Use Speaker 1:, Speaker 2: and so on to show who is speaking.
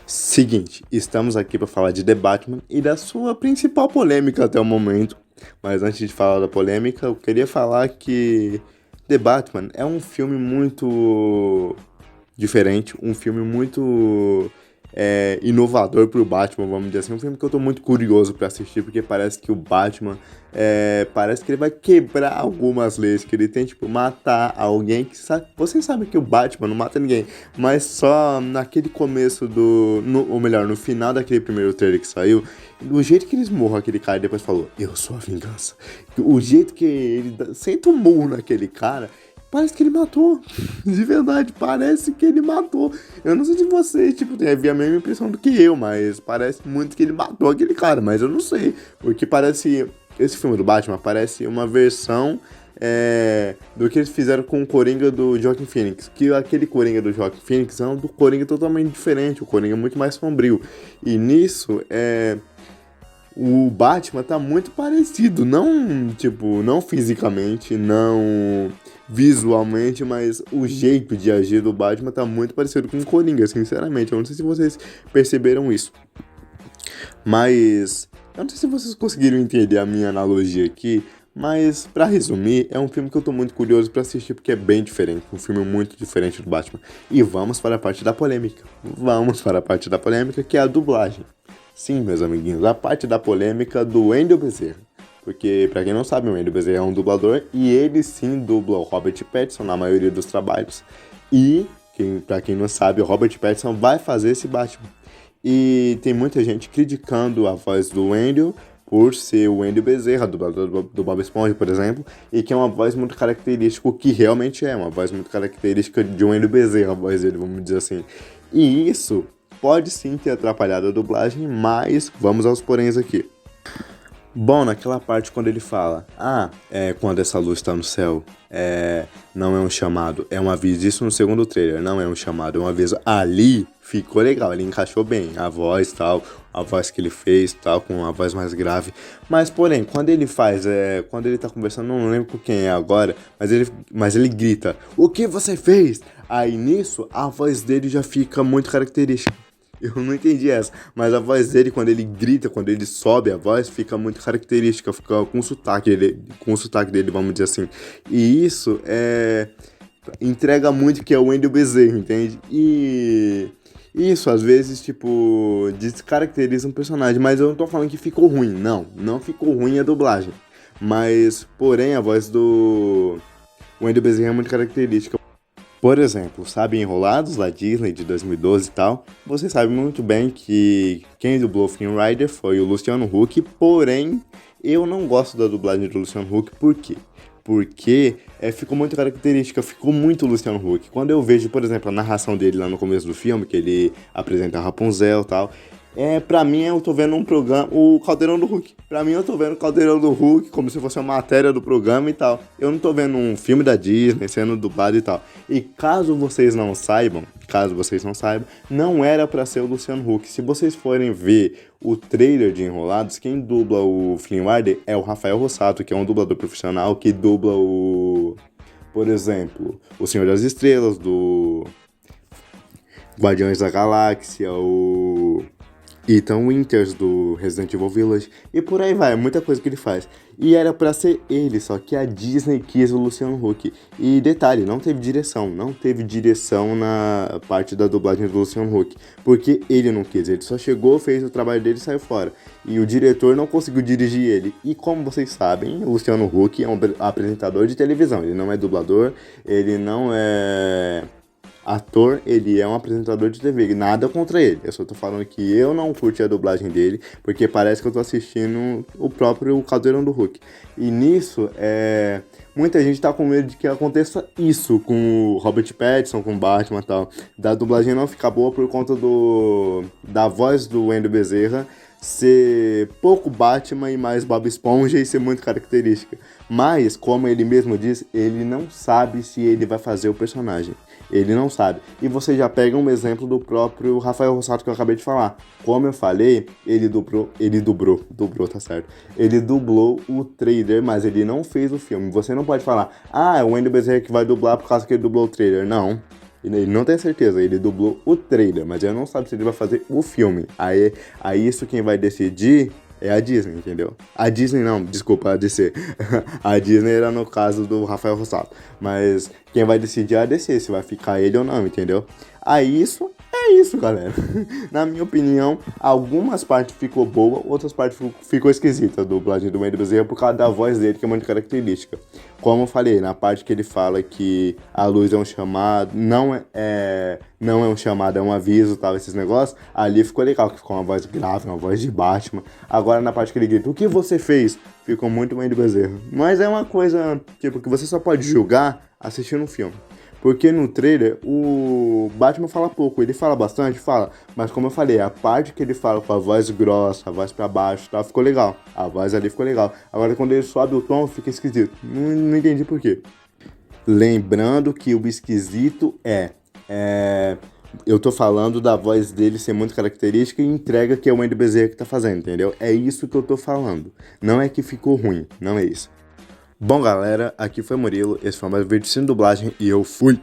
Speaker 1: Seguinte, estamos aqui para falar de The Batman e da sua principal polêmica até o momento. Mas antes de falar da polêmica, eu queria falar que The Batman é um filme muito diferente, um filme muito inovador pro Batman, vamos dizer assim. Um filme que eu tô muito curioso para assistir, porque parece que o Batman parece que ele vai quebrar algumas leis, que ele tem, tipo, matar alguém que sabe. Vocês sabem que o Batman não mata ninguém, mas só naquele começo ou melhor, no final daquele primeiro trailer que saiu, do jeito que eles morram aquele cara e depois falou, eu sou a vingança. O jeito que ele senta um murro naquele cara. Parece que ele matou. De verdade, parece que ele matou. Eu não sei se você, tipo, teve a mesma impressão do que eu, mas parece muito que ele matou aquele cara, mas eu não sei. Porque parece. Esse filme do Batman parece uma versão do que eles fizeram com o Coringa do Joaquin Phoenix. Que aquele Coringa do Joaquin Phoenix é um do Coringa totalmente diferente. O Coringa é muito mais sombrio. E nisso, o Batman tá muito parecido, não, tipo, não fisicamente, não visualmente, mas o jeito de agir do Batman tá muito parecido com o Coringa, sinceramente. Eu não sei se vocês perceberam isso. Mas eu não sei se vocês conseguiram entender a minha analogia aqui, mas pra resumir, é um filme que eu tô muito curioso pra assistir porque é bem diferente, um filme muito diferente do Batman. E vamos para a parte da polêmica. Vamos para a parte da polêmica, que é a dublagem. Sim, meus amiguinhos, a parte da polêmica do Wendell Bezerra. Porque, pra quem não sabe, o Wendell Bezerra é um dublador e ele sim dubla o Robert Pattinson na maioria dos trabalhos. E, pra quem não sabe, o Robert Pattinson vai fazer esse Batman. E tem muita gente criticando a voz do Wendell por ser o Wendell Bezerra, dublador do Bob Esponja, por exemplo, e que é uma voz muito característica, o que realmente é uma voz muito característica de Wendell Bezerra, a voz dele, vamos dizer assim. E isso pode sim ter atrapalhado a dublagem, mas vamos aos poréns aqui. Bom, naquela parte quando ele fala, quando essa luz tá no céu, não é um chamado, é um aviso. Isso no segundo trailer, não é um chamado, é um aviso. Ali ficou legal, ele encaixou bem, a voz tal, a voz que ele fez tal, com a voz mais grave. Mas, porém, quando ele faz, quando ele tá conversando, não lembro com quem é agora, mas ele grita, o que você fez? Aí nisso, a voz dele já fica muito característica. Eu não entendi essa, mas a voz dele, quando ele grita, quando ele sobe a voz, fica muito característica, fica com o sotaque dele, vamos dizer assim. E isso entrega muito que é o Wendell Bezerra, entende? E isso, às vezes, tipo, descaracteriza um personagem, mas eu não tô falando que ficou ruim, não ficou ruim a dublagem. Mas, porém, a voz do Wendell Bezerra é muito característica. Por exemplo, sabe Enrolados, da Disney, de 2012 e tal? Você sabe muito bem que quem dublou o Flynn Rider foi o Luciano Huck, porém, eu não gosto da dublagem do Luciano Huck, por quê? Porque ficou muito característica, ficou muito Luciano Huck. Quando eu vejo, por exemplo, a narração dele lá no começo do filme, que ele apresenta a Rapunzel e tal, pra mim eu tô vendo um programa, o Caldeirão do Hulk. Pra mim eu tô vendo o Caldeirão do Hulk como se fosse uma matéria do programa e tal. Eu não tô vendo um filme da Disney sendo dublado e tal. E caso vocês não saibam, não era pra ser o Luciano Huck. Se vocês forem ver o trailer de Enrolados, quem dubla o Flynn Rider é o Rafael Rossato, que é um dublador profissional que dubla por exemplo, o Senhor das Estrelas, do Guardiões da Galáxia, o Ethan Winters do Resident Evil Village e por aí vai, muita coisa que ele faz. E era pra ser ele, só que a Disney quis o Luciano Huck. E detalhe, não teve direção na parte da dublagem do Luciano Huck, porque ele não quis, ele só chegou, fez o trabalho dele e saiu fora. E o diretor não conseguiu dirigir ele. E como vocês sabem, o Luciano Huck é um apresentador de televisão, ele não é dublador, ele não é ator, ele é um apresentador de TV, nada contra ele. Eu só tô falando que eu não curti a dublagem dele, porque parece que eu tô assistindo o próprio Caldeirão do Hulk. E nisso, muita gente tá com medo de que aconteça isso com o Robert Pattinson, com o Batman e tal. Da dublagem não ficar boa por conta da voz do Wendell Bezerra ser pouco Batman e mais Bob Esponja e ser muito característica. Mas, como ele mesmo diz, ele não sabe se ele vai fazer o personagem. Ele não sabe. E você já pega um exemplo do próprio Rafael Rossato que eu acabei de falar. Como eu falei, tá certo. Ele dublou o trailer, mas ele não fez o filme. Você não pode falar, é o Wendell Bezerra que vai dublar por causa que ele dublou o trailer. Não. Ele não tem certeza, ele dublou o trailer, mas ele não sabe se ele vai fazer o filme. Aí isso quem vai decidir é a Disney, entendeu? A Disney não, desculpa, a DC. A Disney era no caso do Rafael Rossato. Mas quem vai decidir é a DC, se vai ficar ele ou não, entendeu? Aí isso é isso, galera. Na minha opinião, algumas partes ficou boa, outras partes ficou esquisita a dublagem do Wendel Bezerra por causa da voz dele, que é muito característica. Como eu falei, na parte que ele fala que a luz é um chamado, não é um chamado, é um aviso, tal, esses negócios, ali ficou legal, que ficou uma voz grave, uma voz de Batman. Agora na parte que ele grita, o que você fez? Ficou muito Wendel Bezerra. Mas é uma coisa, tipo, que você só pode julgar assistindo um filme. Porque no trailer o Batman fala pouco, ele fala bastante, fala, mas como eu falei, a parte que ele fala com a voz grossa, a voz pra baixo, tá, ficou legal. A voz ali ficou legal. Agora quando ele sobe o tom, fica esquisito. Não entendi por quê. Lembrando que o esquisito eu tô falando da voz dele ser muito característica e entrega que é o Wendel Bezerra que tá fazendo, entendeu? É isso que eu tô falando. Não é que ficou ruim, não é isso. Bom, galera, aqui foi Murilo, esse foi mais um vídeo sem dublagem e eu fui!